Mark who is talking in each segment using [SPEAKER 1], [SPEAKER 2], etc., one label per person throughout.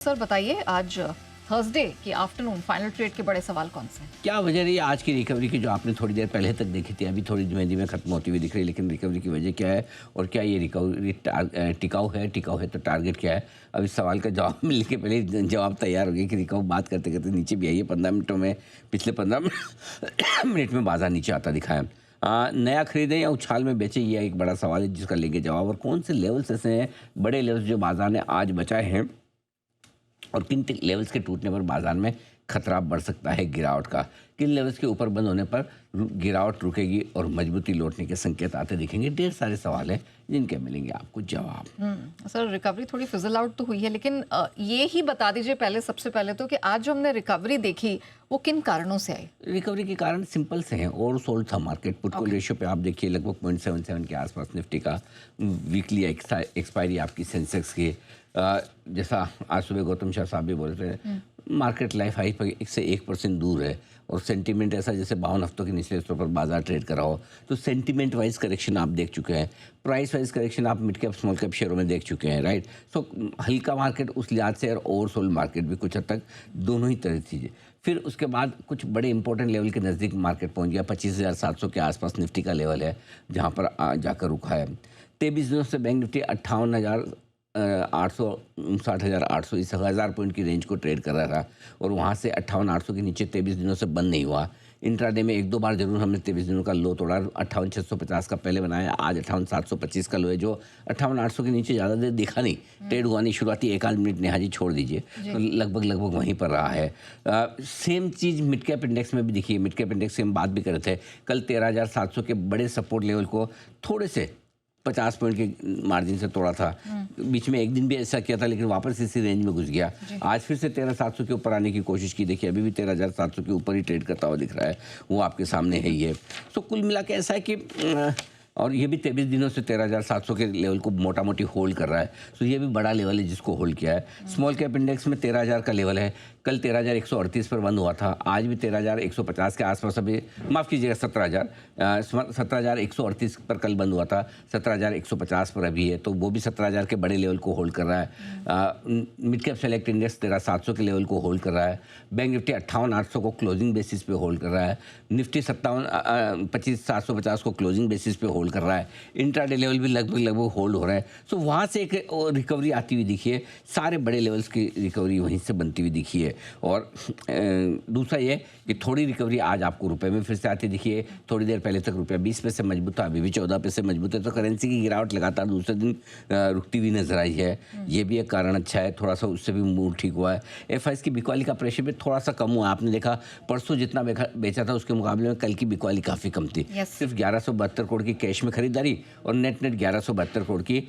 [SPEAKER 1] Sir बताइए, आज Thursday की आफ्टरनून फाइनल ट्रेड के बड़े सवाल कौन से हैं?
[SPEAKER 2] क्या वजह रही है आज की रिकवरी की, जो आपने थोड़ी देर पहले तक देखी थी, अभी थोड़ी धीमे धीमे खत्म होती हुई दिख रही है, लेकिन रिकवरी की वजह क्या है और क्या ये रिकवरी टिकाऊ है तो टारगेट क्या है? अब इस सवाल का जवाब मिलने के पहले जवाब तैयार हो गया कि रिकवरी बात करते करते नीचे भी आई है। 15 मिनटों में, पिछले 15 मिनट में बाजार नीचे आता दिखा है। नया खरीदें या उछाल में बेचें, ये एक बड़ा सवाल है जिसका लेंगे जवाब। और कौन से लेवल्स ऐसे हैं, बड़े लेवल्स जो बाजार ने आज बचाए हैं, और किन लेवल्स के टूटने पर बाजार में खतरा बढ़ सकता है गिरावट का, किन लेवल्स के ऊपर बंद होने पर गिरावट रुकेगी और मजबूती लौटने के संकेत आते दिखेंगे। ढेर सारे सवाल हैं जिनके मिलेंगे आपको जवाब।
[SPEAKER 1] सर रिकवरी थोड़ी फिजल आउट तो हुई है, लेकिन ये ही बता दीजिए पहले, सबसे पहले तो कि आज जो हमने रिकवरी देखी वो किन कारणों से आई?
[SPEAKER 2] रिकवरी के कारण सिंपल से हैं। ओवर सोल्ड था मार्केट। पुट कॉल रेशियो पे आप देखिए लगभग 0.77 के आसपास निफ्टी का। वीकली एक्सपायरी आपकी सेंसेक्स की, जैसा आज सुबह गौतम शाह साहब भी बोल रहे हैं, मार्केट लाइफ हाई पर 1% दूर है और सेंटीमेंट ऐसा जैसे 52 हफ्तों के निचले स्तर पर बाजार ट्रेड कर रहा हो। तो सेंटीमेंट वाइज करेक्शन आप देख चुके हैं, प्राइस वाइज करेक्शन आप मिड कैप स्मॉल कैप शेयरों में देख चुके हैं, राइट। सो हल्का मार्केट उस लिहाज से, और ओवरसोल्ड मार्केट भी कुछ हद तक, दोनों ही तरह चीज़ें। फिर उसके बाद कुछ बड़े इंपॉर्टेंट लेवल के नज़दीक मार्केट पहुंच गया। 25,700 के आसपास निफ्टी का लेवल है जहां पर जाकर रुका है। 23 दिनों से बैंक निफ्टी 58,800 इस 1000 पॉइंट की रेंज को ट्रेड कर रहा था और वहाँ से 58,800 के नीचे 23 दिनों से बंद नहीं हुआ। इंट्राडे में एक दो बार जरूर हमने 23 दिनों का लो तोड़ा। 58,650 का पहले बनाया, आज 58,725 का लो है, जो 58,800 के नीचे ज़्यादा देर दिखा नहीं, ट्रेड हुआ नहीं। शुरुआती एक आध मिनट नेहाजी छोड़ दीजिए, तो लगभग वहीं पर रहा है। सेम चीज़ मिड कैप इंडेक्स में भी दिखी है। मिड कैप इंडेक्स से हम बात भी कर रहे थे कल, 13,700 के बड़े सपोर्ट लेवल को थोड़े से 50 पॉइंट के मार्जिन से तोड़ा था। बीच में एक दिन भी ऐसा किया था, लेकिन वापस इसी रेंज में घुस गया। आज फिर से 13,700 के ऊपर आने की कोशिश की, देखिए अभी भी 13,700 के ऊपर ही ट्रेड करता हुआ दिख रहा है, वो आपके सामने है ही है। तो कुल मिला के ऐसा है कि और ये भी 23 दिनों से 13,700 के लेवल को मोटा मोटी होल्ड कर रहा है। तो ये भी बड़ा लेवल है जिसको होल्ड किया है। स्मॉल कैप इंडेक्स में 13,000 का लेवल है। कल 13,138 पर बंद हुआ था, आज भी 13,150 के आसपास, अभी माफ़ कीजिएगा 17,138 पर कल बंद हुआ था। 17,150 पर अभी है, तो वो भी 17,000 के बड़े लेवल को होल्ड कर रहा है। मिड कैप सेलेक्ट इंडेक्स 13,700 के लेवल को होल्ड कर रहा है। बैंक निफ्टी 58,800 को क्लोजिंग बेसिस पे होल्ड कर रहा है। निफ्टी 25,750 को क्लोजिंग बेसिस पे होल्ड कर रहा है। इंट्राडे लेवल भी लगभग होल्ड हो रहा है। सो वहाँ से एक रिकवरी आती हुई दिखी है। सारे बड़े लेवल्स की रिकवरी वहीं से बनती हुई दिखी है। और दूसरा ये कि थोड़ी रिकवरी आज आपको रुपए में फिर से आती दिखी है। थोड़ी देर पहले तक रुपया 20 पैसे मजबूत था, अभी भी 14 पैसे मजबूत है। तो करेंसी की गिरावट लगातार दूसरे दिन रुकती हुई नजर आई है। ये भी एक कारण अच्छा है, थोड़ा सा उससे भी मूड ठीक हुआ है। एफआईएस की बिकवाली का प्रेशर भी थोड़ा सा कम हुआ। आपने देखा परसों जितना बेचा था उसके मुकाबले में कल की बिकवाली काफ़ी कम थी। सिर्फ 1172 करोड़ की कैश में खरीदारी और नेट 1172 करोड़ की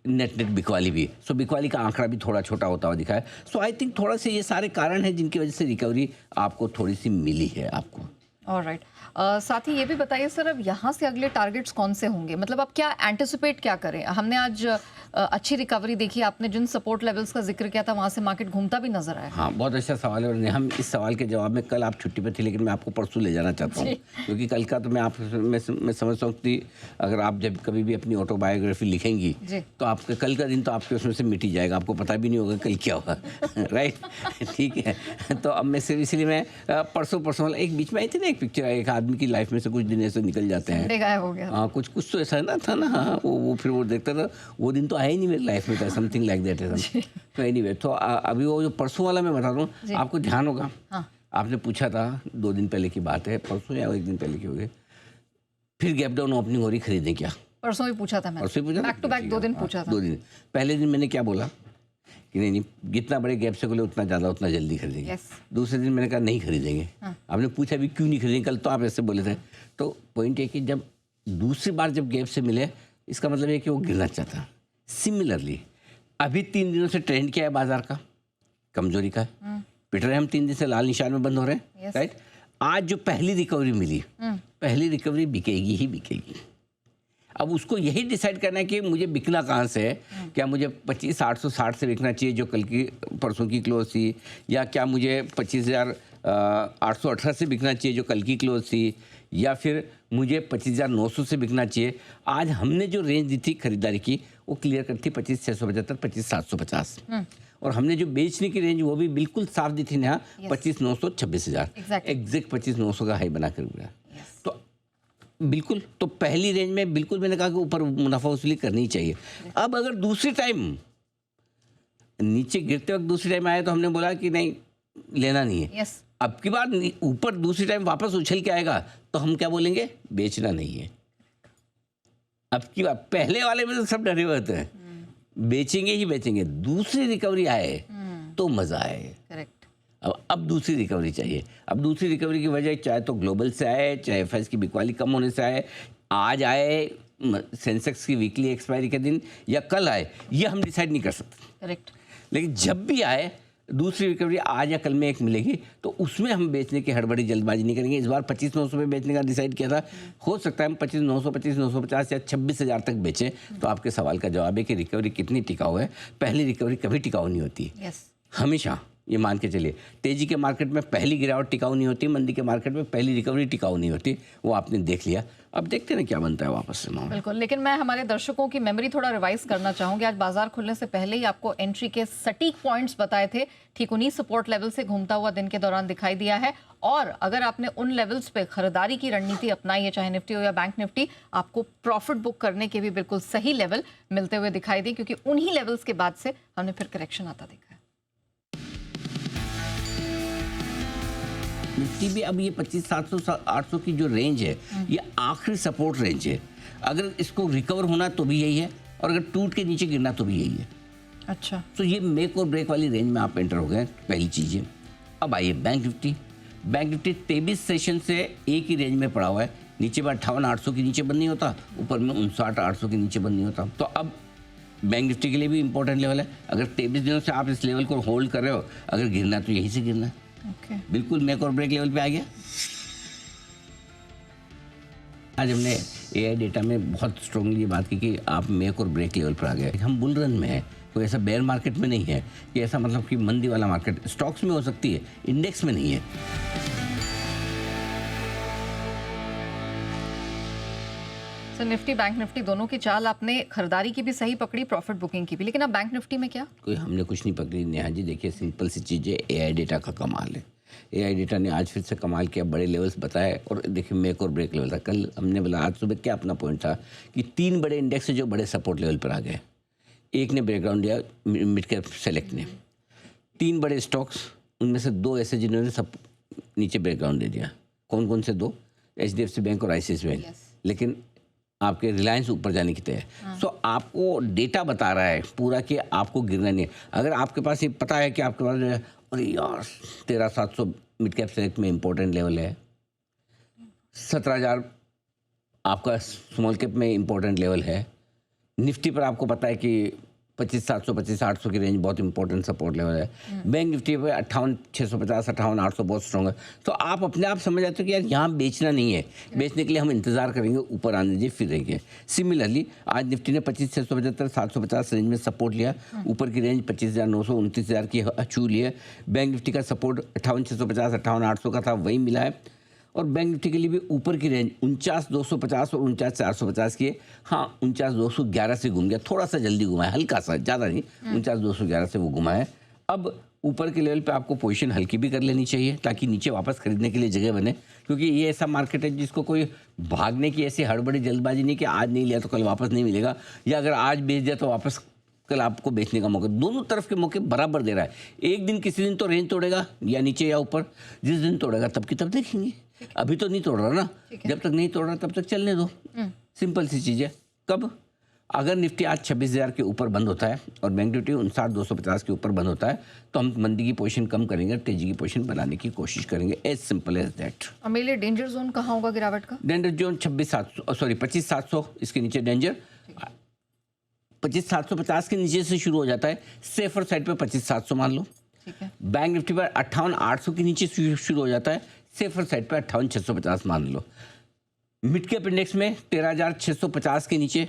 [SPEAKER 2] नेट बिकवाली भी। सो बिकवाली का आंकड़ा भी थोड़ा छोटा होता हुआ दिखा है। सो आई थिंक थोड़ा से ये सारे कारण हैं जिनकी वजह से रिकवरी आपको थोड़ी सी मिली है आपको।
[SPEAKER 1] ऑलराइट, साथ ही ये भी बताइए सर, अब यहाँ से अगले टारगेट्स कौन से होंगे? मतलब अब क्या एंटिसिपेट क्या करें? हमने आज अच्छी रिकवरी देखी, आपने जिन सपोर्ट लेवल्स का जिक्र किया था वहाँ से मार्केट घूमता भी नजर आया।
[SPEAKER 2] हाँ, बहुत अच्छा सवाल है। और हम इस सवाल के जवाब में, कल आप छुट्टी पर थे लेकिन मैं आपको परसों ले जाना चाहता हूँ, क्योंकि कल का तो मैं समझता हूँ कि अगर आप जब कभी भी अपनी ऑटोबायोग्राफी लिखेंगी तो आपका कल का दिन तो आपके उसमें से मिट ही जाएगा, आपको पता भी नहीं होगा कल क्या हुआ। राइट, ठीक है। तो अब मैं सिर्फ इसलिए मैं परसों वाला एक बीच में आई थी ना एक पिक्चर, एक आदमी की लाइफ में से कुछ दिन ऐसे निकल जाते हैं,
[SPEAKER 1] गायब हो गया।
[SPEAKER 2] हाँ, कुछ तो ऐसा ना था ना। हाँ, वो फिर वो देखता था, वो दिन तो है ही नहीं मेरी लाइफ में, समथिंग लाइक दैट है। तो एनीवे, तो अभी वो जो परसों वाला मैं बता दूं, आपको ध्यान होगा। हाँ। आपने पूछा था 2 दिन पहले की बात है, परसों या 1 दिन पहले की होगी, फिर गैप डाउन ओपनिंग हो रही, खरीदें क्या? परसों
[SPEAKER 1] भी पूछा था मैंने, बैक टू बैक 2 दिन पूछा था।
[SPEAKER 2] 2 दिन पहले दिन मैंने क्या बोला कि नहीं जितना बड़े गैप से खोले उतना ज़्यादा उतना जल्दी खरीदेंगे। दूसरे दिन मैंने कहा नहीं खरीदेंगे। आपने पूछा भी क्यों नहीं खरीदेंगे, कल तो आप ऐसे बोले थे। तो पॉइंट है कि जब दूसरी बार जब गैप से मिले, इसका मतलब है कि वो गिरना चाहता। सिमिलरली अभी 3 दिनों से ट्रेंड क्या है बाजार का? कमजोरी का है। पिट रहे हम 3 दिन से, लाल निशान में बंद हो रहे हैं, राइट। आज जो पहली रिकवरी मिली, पहली रिकवरी बिकेगी ही बिकेगी। अब उसको यही डिसाइड करना है कि मुझे बिकना कहाँ से है। क्या मुझे 25,860 से बिकना चाहिए जो कल की परसों की क्लोज थी, या क्या मुझे 25,818 से बिकना चाहिए जो कल की क्लोज थी, या फिर मुझे 25,900 से बिकना चाहिए। आज हमने जो रेंज दी थी खरीदारी की वो क्लियर कर थी 25,675 25,750, और हमने जो बेचने की रेंज वो भी बिल्कुल साफ दी थी ना, 25,900 26,000
[SPEAKER 1] Exactly.
[SPEAKER 2] एग्जैक्ट 25,900 का हाई बना कर गया।
[SPEAKER 1] Yes.
[SPEAKER 2] तो बिल्कुल, तो पहली रेंज में बिल्कुल मैंने कहा कि ऊपर मुनाफा वसूली करनी चाहिए। अब अगर दूसरी टाइम नीचे गिरते वक्त दूसरी टाइम आया तो हमने बोला कि नहीं, लेना नहीं है।
[SPEAKER 1] Yes.
[SPEAKER 2] अब की बार ऊपर दूसरी टाइम वापस उछल के आएगा तो हम क्या बोलेंगे, बेचना नहीं है। अब की बार पहले वाले में तो सब डरे हुए होते हैं, बेचेंगे ही बेचेंगे, दूसरी रिकवरी आए तो मजा आए।
[SPEAKER 1] करेक्ट।
[SPEAKER 2] अब दूसरी रिकवरी चाहिए। अब दूसरी रिकवरी की वजह चाहे तो ग्लोबल से आए, चाहे एफएस की बिकवाली कम होने से आए, आज आए सेंसेक्स की वीकली एक्सपायरी के दिन या कल आए, ये हम डिसाइड नहीं कर सकते।
[SPEAKER 1] करेक्ट।
[SPEAKER 2] लेकिन जब भी आए दूसरी रिकवरी आज या कल में एक मिलेगी तो उसमें हम बेचने की हड़बड़ी जल्दबाजी नहीं करेंगे। इस बार 25,900 पे बेचने का डिसाइड किया था, हो सकता है हम 25,900, 25,950 या 26,000 तक बेचें। तो आपके सवाल का जवाब है कि रिकवरी कितनी टिकाऊ है। पहली रिकवरी कभी टिकाऊ नहीं होती,
[SPEAKER 1] यस।
[SPEAKER 2] हमेशा ये मान के चलिए। तेजी के मार्केट में पहली गिरावट टिकाऊ नहीं होती, मंदी के मार्केट में पहली रिकवरी टिकाऊ नहीं होती। वो आपने देख लिया, अब देखते हैं क्या बनता है वापस से मामला।
[SPEAKER 1] बिल्कुल, लेकिन मैं हमारे दर्शकों की मेमोरी थोड़ा रिवाइज करना चाहूंगी। आज बाजार खुलने से पहले ही आपको एंट्री के सटीक पॉइंट्स बताए थे, ठीक उन्हीं सपोर्ट लेवल से घूमता हुआ दिन के दौरान दिखाई दिया है। और अगर आपने उन लेवल्स पे खरीदारी की रणनीति अपनाई है, चाहे निफ्टी हो या बैंक निफ्टी, आपको प्रॉफिट बुक करने के भी बिल्कुल सही लेवल मिलते हुए दिखाई दिए, क्योंकि उन्हीं लेवल्स के बाद से हमने फिर करेक्शन आता देखा है।
[SPEAKER 2] निफ्टी भी अब ये 25,700 800 की जो रेंज है ये आखिरी सपोर्ट रेंज है। अगर इसको रिकवर होना तो भी यही है, और अगर टूट के नीचे गिरना तो भी यही है।
[SPEAKER 1] अच्छा।
[SPEAKER 2] तो ये मेक और ब्रेक वाली रेंज में आप एंटर हो गए, पहली चीज़ है। अब आइए bank Nifty. Bank Nifty 23 session से एक ही रेंज में पड़ा हुआ है। नीचे में 58,800 के नीचे बंद नहीं होता, ऊपर में 59,800 के नीचे बंद नहीं होता। तो अब बैंक निफ्टी के लिए भी इंपॉर्टेंट लेवल है। अगर 23 दिनों से आप इस लेवल को होल्ड कर रहे हो, अगर गिरना तो यहीं से गिरना है।
[SPEAKER 1] ओके।
[SPEAKER 2] बिल्कुल मेक और ब्रेक लेवल पे आ गया। आज हमने एआई डेटा में बहुत स्ट्रांगली ये बात की कि आप मेक और ब्रेक लेवल पर आ गए। हम बुल रन में हैं, कोई ऐसा बेयर मार्केट में नहीं है कि ऐसा मतलब कि मंदी वाला मार्केट स्टॉक्स में हो सकती है, इंडेक्स में नहीं है।
[SPEAKER 1] सो निफ्टी बैंक निफ्टी दोनों की चाल आपने खरीदारी की भी सही पकड़ी, प्रॉफिट बुकिंग की भी, लेकिन अब बैंक निफ्टी में क्या?
[SPEAKER 2] कोई हमने कुछ नहीं पकड़ी नेहा जी। देखिए सिंपल सी चीज़ है, एआई डेटा का कमाल है। एआई डेटा ने आज फिर से कमाल किया, बड़े लेवल्स बताए। और देखिए मेक और ब्रेक लेवल था। कल हमने बोला, आज सुबह क्या अपना पॉइंट था कि 3 बड़े इंडेक्स है जो बड़े सपोर्ट लेवल पर आ गए। एक ने ब्रेकडाउन दिया, मिड कैप सेलेक्ट ने। 3 बड़े स्टॉक्स, उनमें से 2 ऐसे जिन्होंने सब नीचे ब्रेकडाउन दे दिया। कौन कौन से 2? HDFC बैंक और ICICI बैंक। लेकिन आपके रिलायंस ऊपर जाने की तय है। सो आपको डेटा बता रहा है पूरा कि आपको गिरना नहीं है। अगर आपके पास ये पता है कि आपके पास, अरे यार 13,700 मिड कैप सेलेक्ट में इंपॉर्टेंट लेवल है, 17,000 आपका स्मॉल कैप में इंपॉर्टेंट लेवल है, निफ्टी पर आपको पता है कि 25,700 25,800 की रेंज बहुत इंपॉर्टेंट सपोर्ट लेवल है, बैंक निफ्टी पे 58,650 58,800 बहुत स्ट्रॉन्ग है। तो आप अपने आप समझ जाते हो कि यार यहाँ बेचना नहीं है, बेचने के लिए हम इंतजार करेंगे, ऊपर आने दीजिए फिर रहेंगे। सिमिलरली आज निफ्टी ने 25,675 750 रेंज में सपोर्ट लिया, ऊपर की रेंज 25,900 29,000 की छू ली है। बैंक निफ्टी का सपोर्ट 58,650 58,800 का था, वही मिला है। और बैंक निफ्टी के लिए भी ऊपर की रेंज 49,250 और 49,450 की है। हाँ, 49,211 से घूम गया, थोड़ा सा जल्दी घुमा है, हल्का सा, ज़्यादा नहीं, 49,211 से वो घुमा है। अब ऊपर के लेवल पे आपको पोजीशन हल्की भी कर लेनी चाहिए ताकि नीचे वापस खरीदने के लिए जगह बने, क्योंकि ये ऐसा मार्केट है जिसको कोई भागने की ऐसी हड़बड़ी जल्दबाजी नहीं कि आज नहीं लिया तो कल वापस नहीं मिलेगा, या अगर आज बेच दिया तो वापस कल आपको बेचने का मौका। दोनों तरफ के मौके बराबर दे रहा है। एक दिन किसी दिन तो रेंज तोड़ेगा, या नीचे या ऊपर, जिस दिन तोड़ेगा तब की तब देखेंगे। अभी तो नहीं तोड़ रहा ना, जब तक नहीं तोड़ रहा तब तक चलने दो। सिंपल सी चीज़ है। कब? अगर निफ्टी आज 26,000 के ऊपर बंद होता है और बैंक निफ्टी 59,250 के ऊपर बंद होता है तो हम मंदी की पोजीशन कम करेंगे, तेजी की पोजीशन बनाने की कोशिश करेंगे। As simple as that.
[SPEAKER 1] और मेरे लिए डेंजर जोन कहाँ होगा गिरावट का?
[SPEAKER 2] डेंजर जोन 25,700, इसके नीचे डेंजर 25,750 के नीचे से शुरू हो जाता है। सेफर साइड पे 25,700 मान लो।
[SPEAKER 1] ठीक है।
[SPEAKER 2] बैंक निफ्टी पर 58,800 के नीचे शुरू हो जाता है, सेफर साइड पे 58,650 मान लो। मिड कैप इंडेक्स में 13,650 के नीचे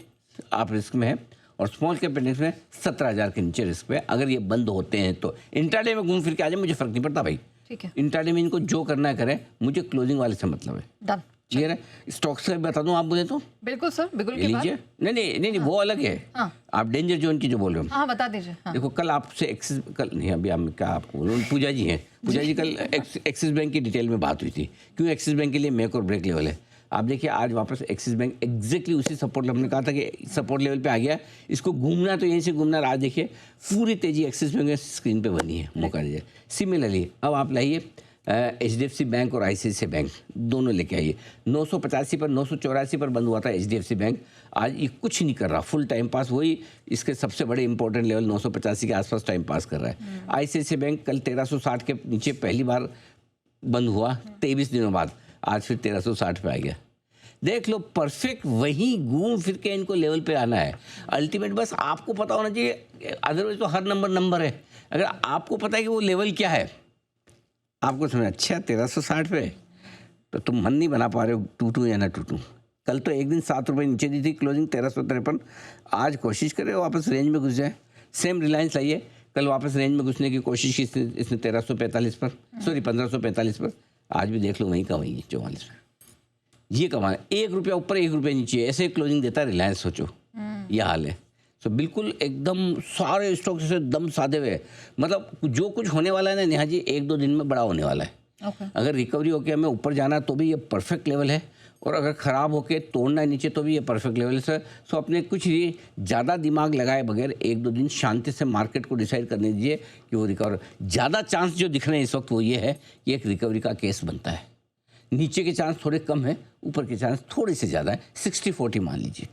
[SPEAKER 2] आप रिस्क में है, और स्मॉल कैप इंडेक्स में 17,000 के नीचे रिस्क पे। अगर ये बंद होते हैं तो इंट्राडे में घूम फिर के आ जाए, मुझे फर्क नहीं पड़ता भाई।
[SPEAKER 1] ठीक है।
[SPEAKER 2] इंट्राडे में इनको जो करना है करें, मुझे क्लोजिंग वाले से मतलब है।
[SPEAKER 1] डन।
[SPEAKER 2] क्लियर है? स्टॉक्स का बता दूं आप बोले तो
[SPEAKER 1] बिल्कुल सर, बिल्कुल
[SPEAKER 2] ये
[SPEAKER 1] की बात।
[SPEAKER 2] लीजिए। नहीं, वो अलग है।
[SPEAKER 1] हाँ।
[SPEAKER 2] आप डेंजर जोन की जो बोल रहे हो।
[SPEAKER 1] हाँ, बता दीजिए। हाँ।
[SPEAKER 2] देखो कल आपसे एक्सिस कल नहीं अभी हम क्या आपको बोलूं, पूजा जी हैं। पूजा जी कल एक्सिस बैंक की डिटेल में बात हुई थी, क्यों एक्सिस बैंक के लिए मेक और ब्रेक लेवल है। आप देखिए आज वापस एक्सिस बैंक एग्जैक्टली उसी सपोर्ट हमने कहा था कि सपोर्ट लेवल पे आ गया, इसको घूमना तो यहीं से घूमना। आज देखिए पूरी तेजी एक्सिस बैंक में स्क्रीन पे बनी है, मौका दीजिए। सिमिलरली अब आप लाइए HDFC बैंक और ICICI बैंक दोनों लेके आइए। 985 पर 984 पर बंद हुआ था HDFC बैंक, आज ये कुछ नहीं कर रहा, फुल टाइम पास, वही इसके सबसे बड़े इंपॉर्टेंट लेवल 985 के आसपास टाइम पास कर रहा है। ICICI बैंक कल 1360 के नीचे पहली बार बंद हुआ 23 दिनों बाद, आज फिर 1360 पे आ गया। देख लो परफेक्ट वही घूम फिर के इनको लेवल पे आना है अल्टीमेट। बस आपको पता होना चाहिए, अदरवाइज तो हर नंबर है। अगर आपको पता है कि वो लेवल क्या है, आपको समझ अच्छा 1360 पे, तो तुम मन नहीं बना पा रहे हो टूटू या ना टूटू। कल तो एक दिन 7 रुपये नीचे दी थी क्लोजिंग 1353, आज कोशिश करें वापस रेंज में घुस जाए। सेम रिलायंस लाइए, कल वापस रेंज में घुसने की कोशिश की इसने 1345 पर, सॉरी 1545 पर, आज भी देख लो वहीं का वहीं 44 पर। ये कमाल, 1 रुपया ऊपर 1 रुपया नीचे ऐसे क्लोजिंग देता है रिलायंस, सोचो यह हाल है। तो बिल्कुल एकदम सारे स्टॉक से दम साधे हुए, मतलब जो कुछ होने वाला है ना नेहा जी, 1-2 दिन में बड़ा होने वाला है। अगर रिकवरी होकर हमें ऊपर जाना तो भी ये परफेक्ट लेवल है, और अगर ख़राब होकर तोड़ना है नीचे तो भी ये परफेक्ट लेवल है सर। सो अपने कुछ ये ज़्यादा दिमाग लगाए बगैर 1-2 दिन शांति से मार्केट को डिसाइड करने दीजिए कि वो रिकवर। ज़्यादा चांस जो दिख रहे हैं इस वक्त वो ये है कि एक रिकवरी का केस बनता है। नीचे के चांस थोड़े कम है, ऊपर के चांस थोड़े से ज़्यादा है, 60-40 मान लीजिए।